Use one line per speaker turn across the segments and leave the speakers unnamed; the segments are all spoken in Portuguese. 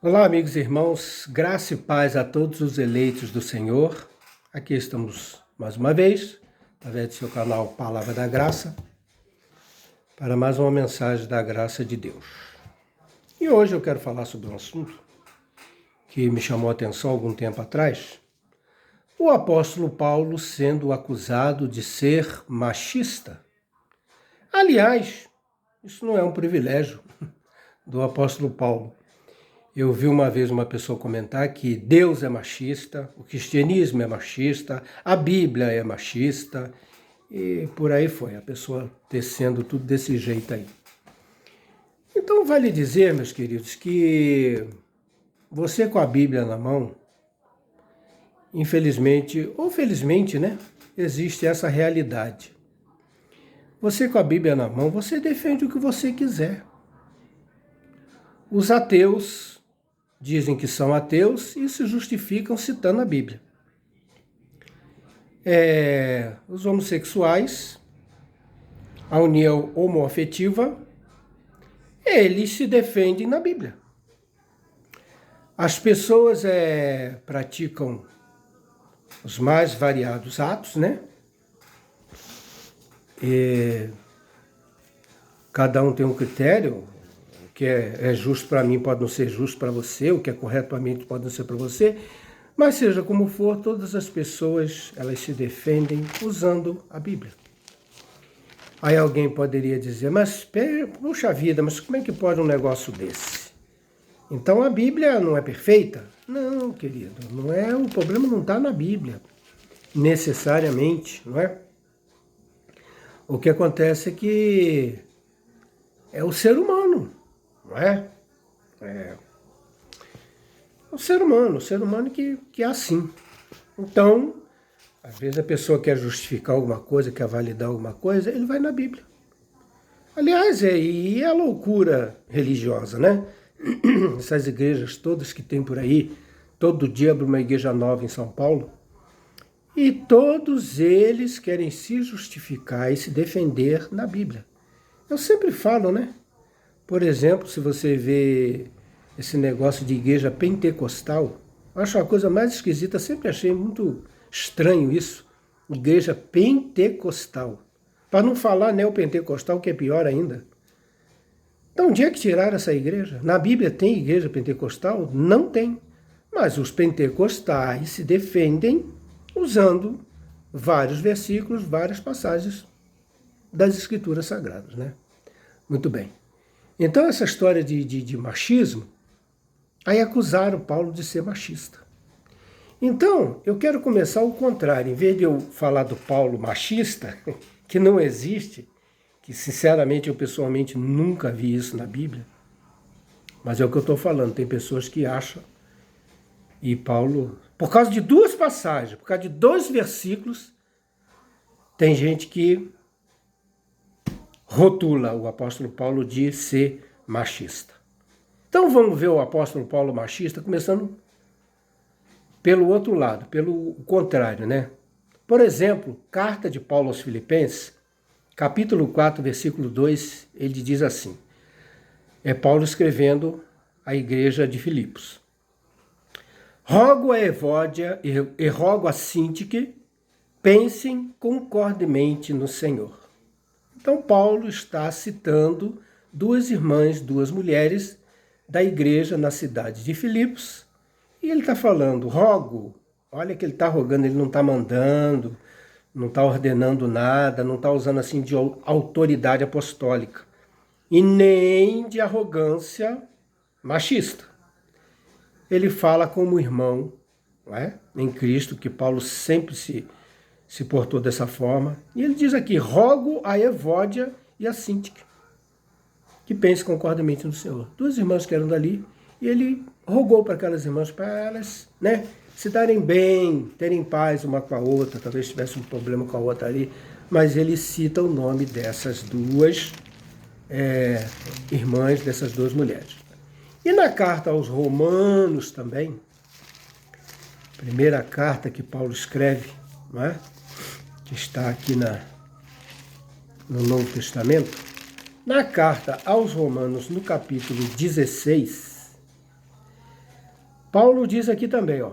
Olá, amigos e irmãos, graça e paz a todos os eleitos do Senhor. Aqui estamos mais uma vez, através do seu canal Palavra da Graça, para mais uma mensagem da graça de Deus. E hoje eu quero falar sobre um assunto que me chamou a atenção há algum tempo atrás. O apóstolo Paulo sendo acusado de ser machista. Aliás, isso não é um privilégio do apóstolo Paulo. Eu vi uma vez uma pessoa comentar que Deus é machista, o cristianismo é machista, a Bíblia é machista, e por aí foi, a pessoa tecendo tudo desse jeito aí. Então vale dizer, meus queridos, que você com a Bíblia na mão, infelizmente, ou felizmente, né, existe essa realidade. Você com a Bíblia na mão, você defende o que você quiser. Os ateus dizem que são ateus e se justificam citando a Bíblia. Os homossexuais, a união homoafetiva, eles se defendem na Bíblia. As pessoas praticam os mais variados atos, né? Cada um tem um critério. O que é justo para mim pode não ser justo para você, o que é correto para mim pode não ser para você, mas seja como for, todas as pessoas, elas se defendem usando a Bíblia. Aí alguém poderia dizer, mas puxa vida, mas como é que pode um negócio desse? Então a Bíblia não é perfeita? Não, querido, não é, o problema não está na Bíblia, necessariamente, não é? O que acontece é que é o ser humano. Não é? O ser humano que é assim. Então, às vezes a pessoa quer justificar alguma coisa, quer validar alguma coisa, ele vai na Bíblia. Aliás, e a loucura religiosa, né? Essas igrejas todas que tem por aí, todo dia abre uma igreja nova em São Paulo, e todos eles querem se justificar e se defender na Bíblia. Eu sempre falo, né? Por exemplo, se você vê esse negócio de igreja pentecostal, eu acho uma coisa mais esquisita, sempre achei muito estranho isso, igreja pentecostal. Para não falar neopentecostal, que é pior ainda. Então, onde é que tiraram essa igreja? Na Bíblia tem igreja pentecostal? Não tem. Mas os pentecostais se defendem usando vários versículos, várias passagens das Escrituras Sagradas, né? Muito bem. Então, essa história de machismo, aí acusaram Paulo de ser machista. Então, eu quero começar ao contrário. Em vez de eu falar do Paulo machista, que não existe, que sinceramente eu pessoalmente nunca vi isso na Bíblia, mas é o que eu estou falando, tem pessoas que acham, e Paulo, por causa de duas passagens, por causa de dois versículos, tem gente que rotula o apóstolo Paulo de ser machista. Então vamos ver o apóstolo Paulo machista, começando pelo outro lado, pelo contrário, né? Por exemplo, carta de Paulo aos Filipenses, capítulo 4, versículo 2, ele diz assim, é Paulo escrevendo à igreja de Filipos. Rogo a Evódia e rogo a Síntique, pensem concordemente no Senhor. Então, Paulo está citando duas irmãs, duas mulheres da igreja na cidade de Filipos, e ele está falando, rogo, olha que ele está rogando, ele não está mandando, não está ordenando nada, não está usando assim de autoridade apostólica, e nem de arrogância machista. Ele fala como irmão, não é? Em Cristo, que Paulo sempre se portou dessa forma. E ele diz aqui, rogo a Evódia e a Síntique, que pense concordemente no Senhor. Duas irmãs que eram dali, e ele rogou para aquelas irmãs, para elas, né, se darem bem, terem paz uma com a outra, talvez tivesse um problema com a outra ali, mas ele cita o nome dessas duas irmãs, dessas duas mulheres. E na carta aos Romanos também, primeira carta que Paulo escreve, não é? Que está aqui no Novo Testamento, na carta aos Romanos, no capítulo 16, Paulo diz aqui também, ó,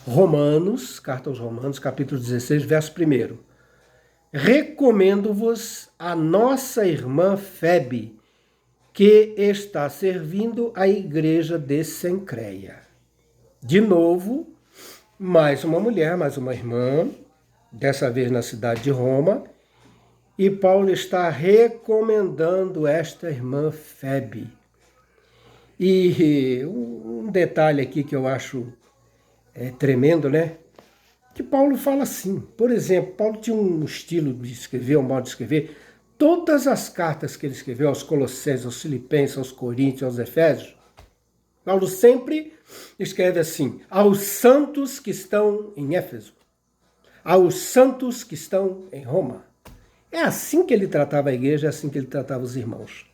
Romanos, carta aos Romanos, capítulo 16, verso 1. Recomendo-vos a nossa irmã Febe, que está servindo a igreja de Cencreia. De novo, mais uma mulher, mais uma irmã, dessa vez na cidade de Roma, e Paulo está recomendando esta irmã Febe. E um detalhe aqui que eu acho tremendo, né? Que Paulo fala assim. Por exemplo, Paulo tinha um estilo de escrever, um modo de escrever. Todas as cartas que ele escreveu aos Colossenses, aos Filipenses, aos Coríntios, aos Efésios, Paulo sempre escreve assim: aos santos que estão em Éfeso, aos santos que estão em Roma. É assim que ele tratava a igreja, é assim que ele tratava os irmãos,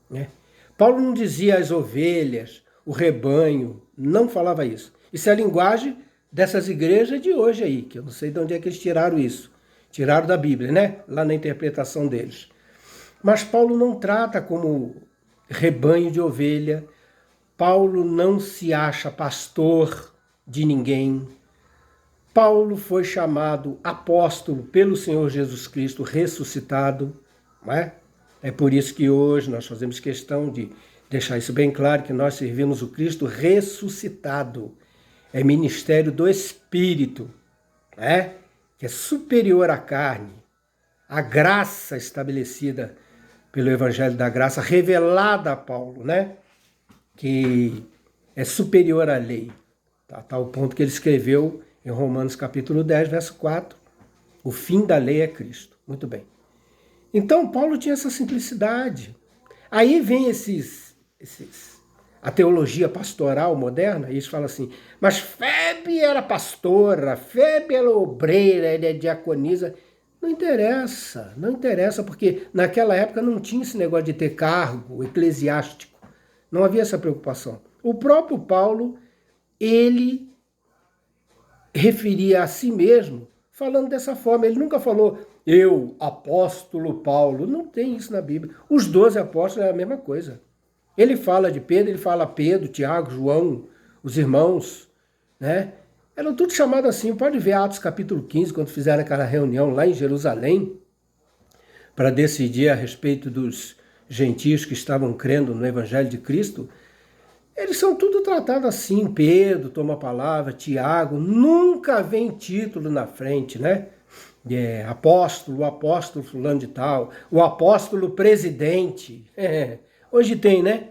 né? Paulo não dizia as ovelhas, o rebanho, não falava isso. Isso é a linguagem dessas igrejas de hoje aí, que eu não sei de onde é que eles tiraram isso. Tiraram da Bíblia, né? Lá na interpretação deles. Mas Paulo não trata como rebanho de ovelha. Paulo não se acha pastor de ninguém. Paulo foi chamado apóstolo pelo Senhor Jesus Cristo ressuscitado, não é? É por isso que hoje nós fazemos questão de deixar isso bem claro, que nós servimos o Cristo ressuscitado. É ministério do Espírito, né? Que é superior à carne. A graça estabelecida pelo Evangelho da Graça, revelada a Paulo, né? Que é superior à lei. Tá? Tal ponto que ele escreveu em Romanos capítulo 10, verso 4, o fim da lei é Cristo. Muito bem. Então, Paulo tinha essa simplicidade. Aí vem a teologia pastoral moderna, e eles falam assim, mas Febe era pastora, Febe era obreira, ele é diaconisa. Não interessa, porque naquela época não tinha esse negócio de ter cargo eclesiástico. Não havia essa preocupação. O próprio Paulo, ele referia a si mesmo falando dessa forma. Ele nunca falou, eu, apóstolo Paulo. Não tem isso na Bíblia. Os 12 apóstolos é a mesma coisa. Ele fala de Pedro, ele fala Pedro, Tiago, João, os irmãos, né? Eram tudo chamados assim. Pode ver Atos capítulo 15, quando fizeram aquela reunião lá em Jerusalém, para decidir a respeito dos gentios que estavam crendo no Evangelho de Cristo. Eles são tudo tratados assim. Pedro toma a palavra, Tiago, nunca vem título na frente, né? Apóstolo, o apóstolo fulano de tal, o apóstolo presidente. Hoje tem, né?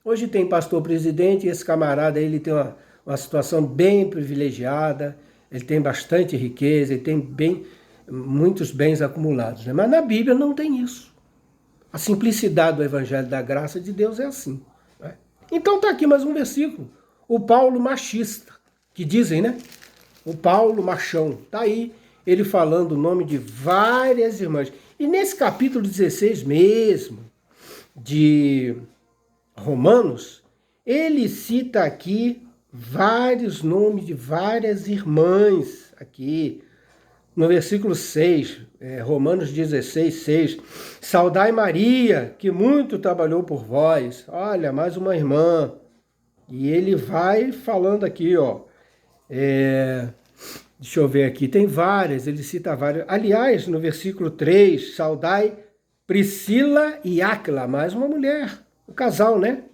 Hoje tem pastor presidente, e esse camarada ele tem uma situação bem privilegiada, ele tem bastante riqueza, ele tem muitos bens acumulados, né? Mas na Bíblia não tem isso. A simplicidade do Evangelho da Graça de Deus é assim. Né? Então tá aqui mais um versículo. O Paulo machista, que dizem, né? O Paulo machão. Tá aí ele falando o nome de várias irmãs. E nesse capítulo 16 mesmo, de Romanos, ele cita aqui vários nomes de várias irmãs aqui. No versículo 6, Romanos 16, 6, saudai Maria, que muito trabalhou por vós. Olha, mais uma irmã. E ele vai falando aqui, ó. Deixa eu ver aqui, tem várias, ele cita várias. Aliás, no versículo 3, saudai Priscila e Áquila, mais uma mulher, o casal, né?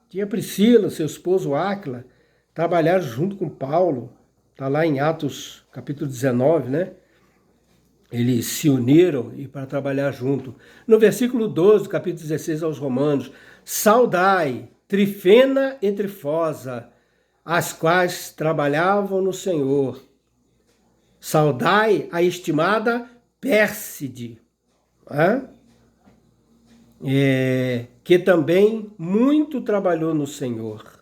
Tinha Priscila, seu esposo Áquila, trabalharam junto com Paulo, está lá em Atos capítulo 19, né? Eles se uniram e para trabalhar junto. No versículo 12, capítulo 16 aos Romanos, saudai Trifena e Trifosa, as quais trabalhavam no Senhor. Saudai a estimada Pérside, que também muito trabalhou no Senhor.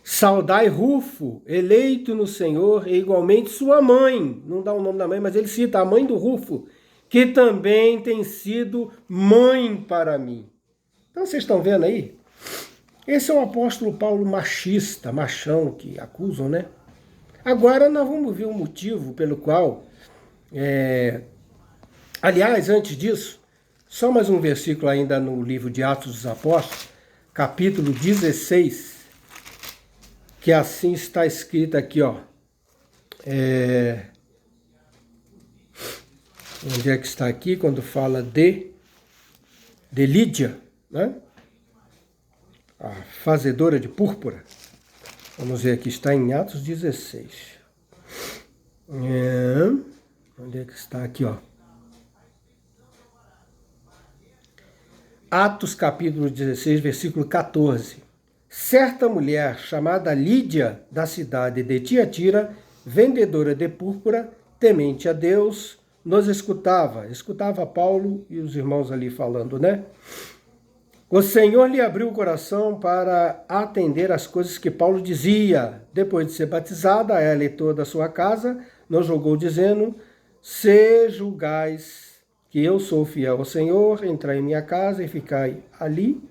Saudai Rufo, eleito no Senhor, e igualmente sua mãe, não dá o nome da mãe, mas ele cita a mãe do Rufo, que também tem sido mãe para mim. Então vocês estão vendo aí? Esse é o apóstolo Paulo machista, machão, que acusam, né? Agora nós vamos ver o motivo pelo qual... Aliás, antes disso, só mais um versículo ainda no livro de Atos dos Apóstolos, capítulo 16, que assim está escrito aqui, ó. Onde é que está aqui? Quando fala de Lídia, né? A fazedora de púrpura. Vamos ver aqui, está em Atos 16. Onde é que está aqui, ó? Atos capítulo 16, versículo 14. Certa mulher chamada Lídia, da cidade de Tiatira, vendedora de púrpura, temente a Deus, nos escutava Paulo e os irmãos ali falando, né? O Senhor lhe abriu o coração para atender às coisas que Paulo dizia. Depois de ser batizada, ela e toda a sua casa nos julgou, dizendo: se julgais que eu sou fiel ao Senhor, entrai em minha casa e ficai ali.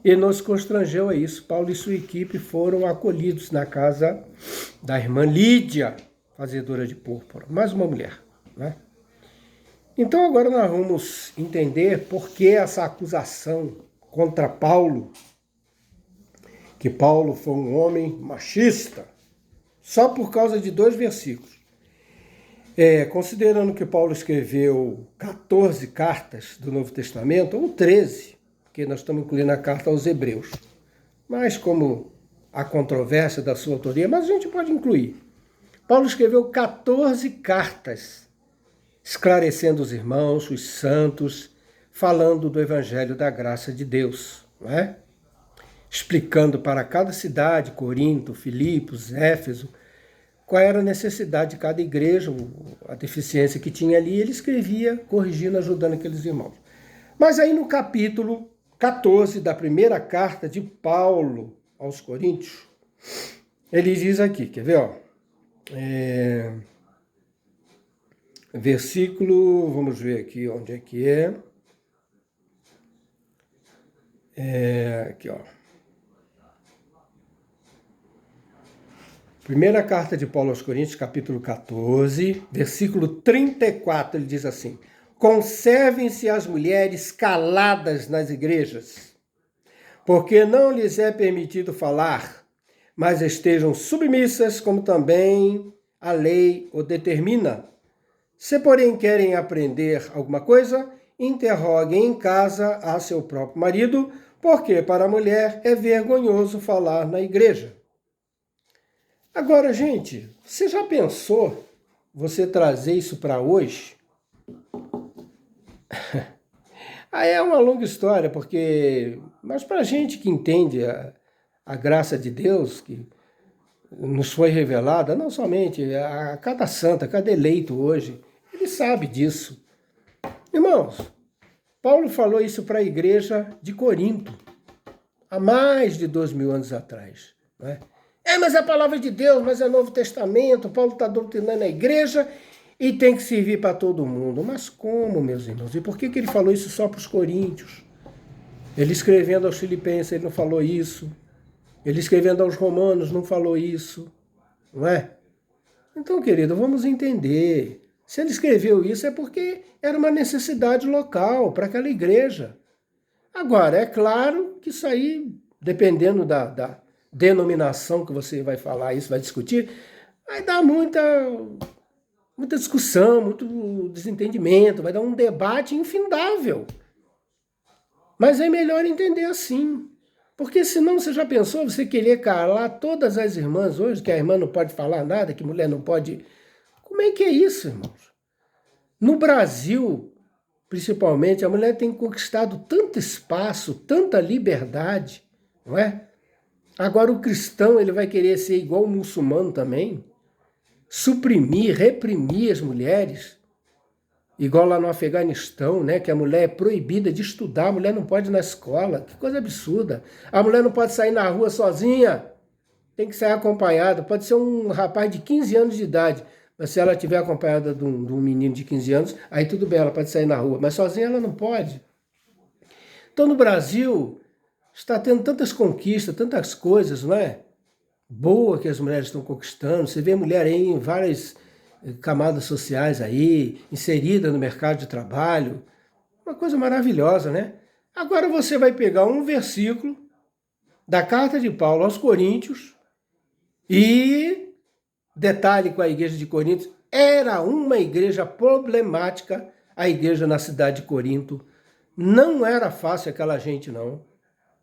E nos constrangeu a isso. Paulo e sua equipe foram acolhidos na casa da irmã Lídia, fazedora de púrpura. Mais uma mulher, né? Então agora nós vamos entender por que essa acusação contra Paulo, que Paulo foi um homem machista, só por causa de 2 versículos. Considerando que Paulo escreveu 14 cartas do Novo Testamento, ou 13, porque nós estamos incluindo a carta aos Hebreus. Mas como há controvérsia da sua autoria, mas a gente pode incluir. Paulo escreveu 14 cartas, esclarecendo os irmãos, os santos, falando do Evangelho da graça de Deus, não é? Explicando para cada cidade, Corinto, Filipos, Éfeso, qual era a necessidade de cada igreja, a deficiência que tinha ali, ele escrevia, corrigindo, ajudando aqueles irmãos. Mas aí no capítulo 14 da primeira carta de Paulo aos Coríntios, ele diz aqui, quer ver, ó? Versículo, vamos ver aqui onde é que é. Aqui, ó. Primeira carta de Paulo aos Coríntios, capítulo 14, versículo 34, ele diz assim: conservem-se as mulheres caladas nas igrejas, porque não lhes é permitido falar, mas estejam submissas, como também a lei o determina. Se, porém, querem aprender alguma coisa, interroguem em casa a seu próprio marido, porque para a mulher é vergonhoso falar na igreja. Agora, gente, você já pensou você trazer isso para hoje? Aí é uma longa história, mas para a gente que entende a graça de Deus, que nos foi revelada, não somente a cada santa, a cada eleito hoje, ele sabe disso. Irmãos, Paulo falou isso para a igreja de Corinto, há mais de 2000 anos atrás. Não é? Mas é a palavra de Deus, mas é Novo Testamento, Paulo está doutrinando a igreja e tem que servir para todo mundo. Mas como, meus irmãos? E por que ele falou isso só para os coríntios? Ele escrevendo aos filipenses, ele não falou isso. Ele escrevendo aos romanos, não falou isso. Não é? Então, querido, vamos entender. Se ele escreveu isso é porque era uma necessidade local para aquela igreja. Agora, é claro que isso aí, dependendo da denominação que você vai falar isso, vai discutir, vai dar muita discussão, muito desentendimento, vai dar um debate infindável. Mas é melhor entender assim. Porque senão você já pensou, você querer calar todas as irmãs hoje, que a irmã não pode falar nada, que mulher não pode... Como é que é isso, irmãos? No Brasil, principalmente, a mulher tem conquistado tanto espaço, tanta liberdade, não é? Agora o cristão ele vai querer ser igual o muçulmano também, suprimir, reprimir as mulheres, igual lá no Afeganistão, né, que a mulher é proibida de estudar, a mulher não pode ir na escola, que coisa absurda. A mulher não pode sair na rua sozinha, tem que sair acompanhada, pode ser um rapaz de 15 anos de idade, mas se ela estiver acompanhada de um menino de 15 anos, aí tudo bem, ela pode sair na rua, mas sozinha ela não pode. Então no Brasil está tendo tantas conquistas, tantas coisas, não é? Boa que as mulheres estão conquistando, você vê mulher aí em várias camadas sociais aí, inserida no mercado de trabalho, uma coisa maravilhosa, né? Agora você vai pegar um versículo da carta de Paulo aos Coríntios E, detalhe com a igreja de Corinto, era uma igreja problemática, a igreja na cidade de Corinto. Não era fácil aquela gente, não.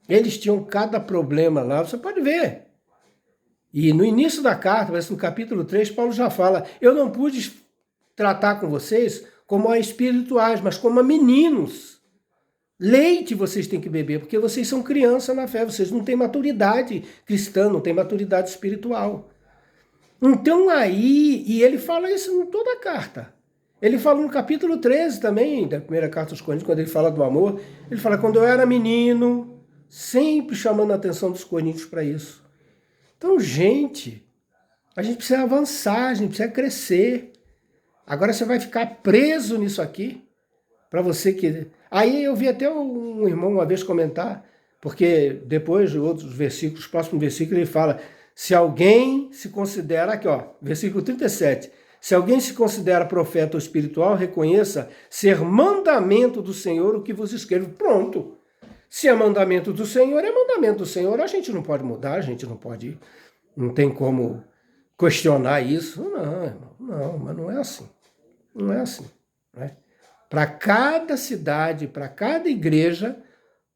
Eles tinham cada problema lá, você pode ver. E no início da carta, parece no capítulo 3, Paulo já fala: eu não pude tratar com vocês como a espirituais, mas como a meninos. Leite vocês têm que beber, porque vocês são criança na fé, vocês não têm maturidade cristã, não têm maturidade espiritual. Então aí, e ele fala isso em toda a carta. Ele fala no capítulo 13 também, da primeira carta aos Coríntios, quando ele fala do amor, ele fala: quando eu era menino, sempre chamando a atenção dos coríntios para isso. Então, gente, a gente precisa avançar, a gente precisa crescer. Agora você vai ficar preso nisso aqui, para você que... Aí eu vi até um irmão uma vez comentar, porque depois de outros versículos, próximo versículo, ele fala: se alguém se considera, aqui ó, versículo 37, se alguém se considera profeta ou espiritual, reconheça ser mandamento do Senhor o que vos escrevo. Pronto. Se é mandamento do Senhor, é mandamento do Senhor. A gente não pode mudar, a gente não tem como questionar isso. Não, irmão, não, mas não é assim. Não é assim, né? Para cada cidade, para cada igreja,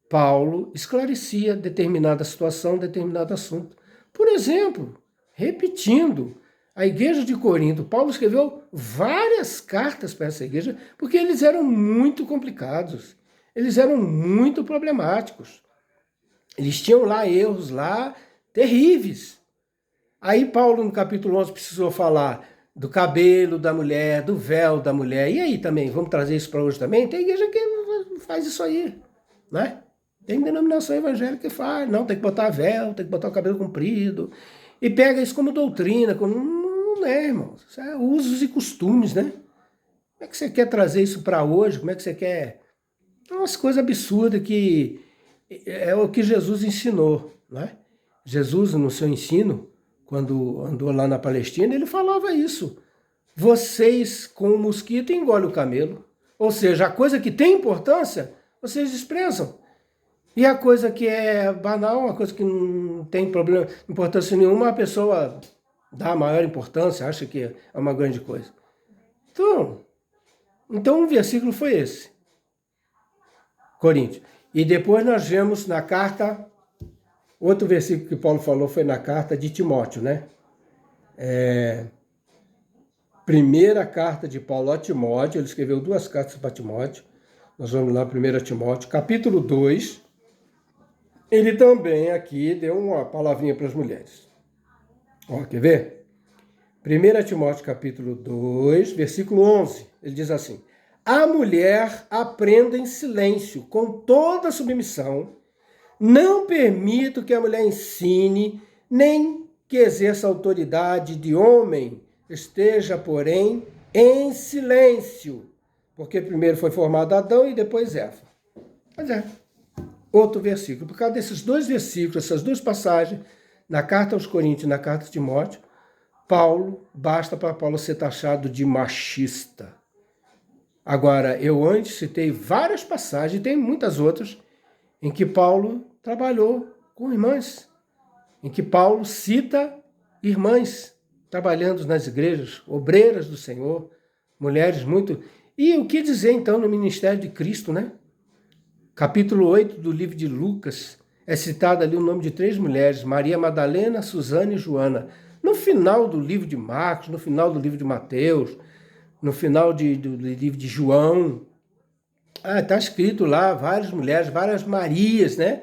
Paulo esclarecia determinada situação, determinado assunto. Por exemplo, repetindo, a igreja de Corinto, Paulo escreveu várias cartas para essa igreja, porque eles eram muito complicados, eles eram muito problemáticos. Eles tinham lá erros lá terríveis. Aí Paulo, no capítulo 11, precisou falar do cabelo da mulher, do véu da mulher. E aí também, vamos trazer isso para hoje também? Tem igreja que faz isso aí, né? Tem denominação evangélica que faz. Não, tem que botar véu, tem que botar o cabelo comprido. E pega isso como doutrina, como... Não é, irmão. Isso é usos e costumes, né? Como é que você quer trazer isso para hoje? Como é que você quer... É umas coisas absurdas que é o que Jesus ensinou, né? Jesus, no seu ensino, quando andou lá na Palestina, ele falava isso. Vocês, com o mosquito, engolem o camelo. Ou seja, a coisa que tem importância, vocês desprezam. E a coisa que é banal, uma coisa que não tem problema, importância nenhuma, a pessoa dá maior importância, acha que é uma grande coisa. Então o versículo foi esse. Coríntios. E depois nós vemos na carta, outro versículo que Paulo falou foi na carta de Timóteo, né? Primeira carta de Paulo a Timóteo, ele escreveu 2 cartas para Timóteo. Nós vamos lá, 1 Timóteo, capítulo 2. Ele também aqui deu uma palavrinha para as mulheres. Ó, quer ver? 1 Timóteo, capítulo 2, versículo 11. Ele diz assim: a mulher aprenda em silêncio, com toda submissão. Não permito que a mulher ensine, nem que exerça autoridade de homem. Esteja, porém, em silêncio. Porque primeiro foi formado Adão e depois Eva. Mas outro versículo. Por causa desses 2 versículos, essas 2 passagens, na carta aos Coríntios e na carta de Timóteo, basta para Paulo ser taxado de machista. Agora, eu antes citei várias passagens, e tem muitas outras, em que Paulo trabalhou com irmãs, em que Paulo cita irmãs trabalhando nas igrejas, obreiras do Senhor, mulheres muito... E o que dizer então no ministério de Cristo, né? Capítulo 8 do livro de Lucas, é citado ali o nome de 3 mulheres, Maria Madalena, Susana e Joana. No final do livro de Marcos, no final do livro de Mateus, no final do livro de João, está escrito lá várias mulheres, várias Marias, né?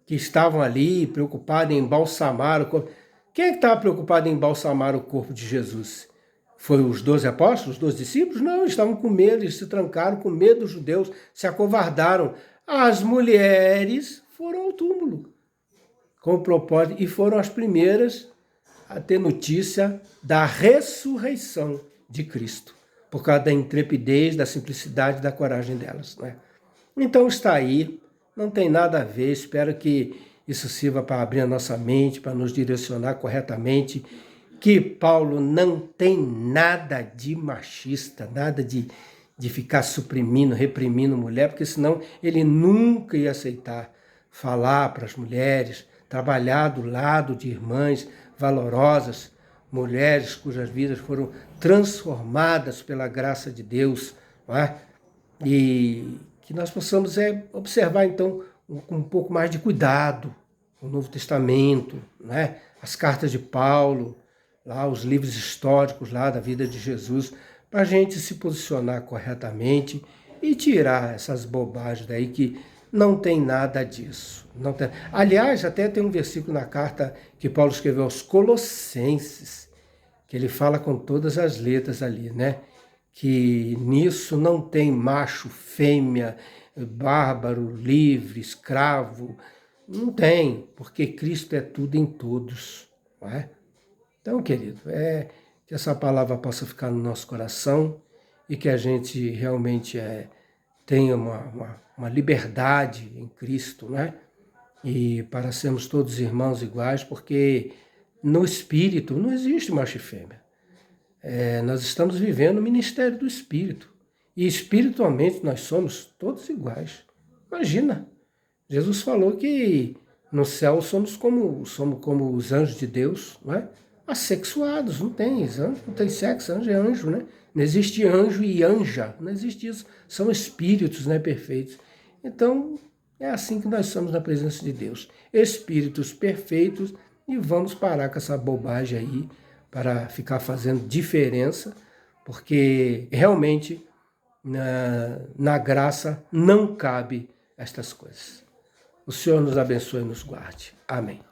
Que estavam ali preocupadas em embalsamar o corpo. Quem é que estava preocupado em embalsamar o corpo de Jesus? Foi os 12 apóstolos, os 12 discípulos? Não, eles estavam com medo, eles se trancaram com medo dos judeus, se acovardaram. As mulheres foram ao túmulo com o propósito, e foram as primeiras a ter notícia da ressurreição de Cristo, por causa da intrepidez, da simplicidade, da coragem delas, né? Então está aí, não tem nada a ver, espero que isso sirva para abrir a nossa mente, para nos direcionar corretamente, que Paulo não tem nada de machista, nada de ficar suprimindo, reprimindo mulher, porque senão ele nunca ia aceitar falar para as mulheres, trabalhar do lado de irmãs, valorosas, mulheres cujas vidas foram transformadas pela graça de Deus, não é? E que nós possamos observar, então, com um pouco mais de cuidado o Novo Testamento, né? As cartas de Paulo, lá os livros históricos lá da vida de Jesus, para a gente se posicionar corretamente e tirar essas bobagens daí que não tem nada disso. Não tem. Aliás, até tem um versículo na carta que Paulo escreveu aos Colossenses, que ele fala com todas as letras ali, né? Que nisso não tem macho, fêmea, bárbaro, livre, escravo. Não tem, porque Cristo é tudo em todos, não é? Então, querido, que essa palavra possa ficar no nosso coração e que a gente realmente tenha uma liberdade em Cristo, né? E para sermos todos irmãos iguais, porque no Espírito não existe macho e fêmea. Nós estamos vivendo o ministério do Espírito. E espiritualmente nós somos todos iguais. Imagina, Jesus falou que no céu somos como os anjos de Deus, não é? Assexuados, não tem anjo, não tem sexo, anjo é anjo, né? Não existe anjo e anja, não existe isso. São espíritos, né, perfeitos. Então, é assim que nós somos na presença de Deus. Espíritos perfeitos, e vamos parar com essa bobagem aí para ficar fazendo diferença, porque realmente na graça não cabe estas coisas. O Senhor nos abençoe e nos guarde. Amém.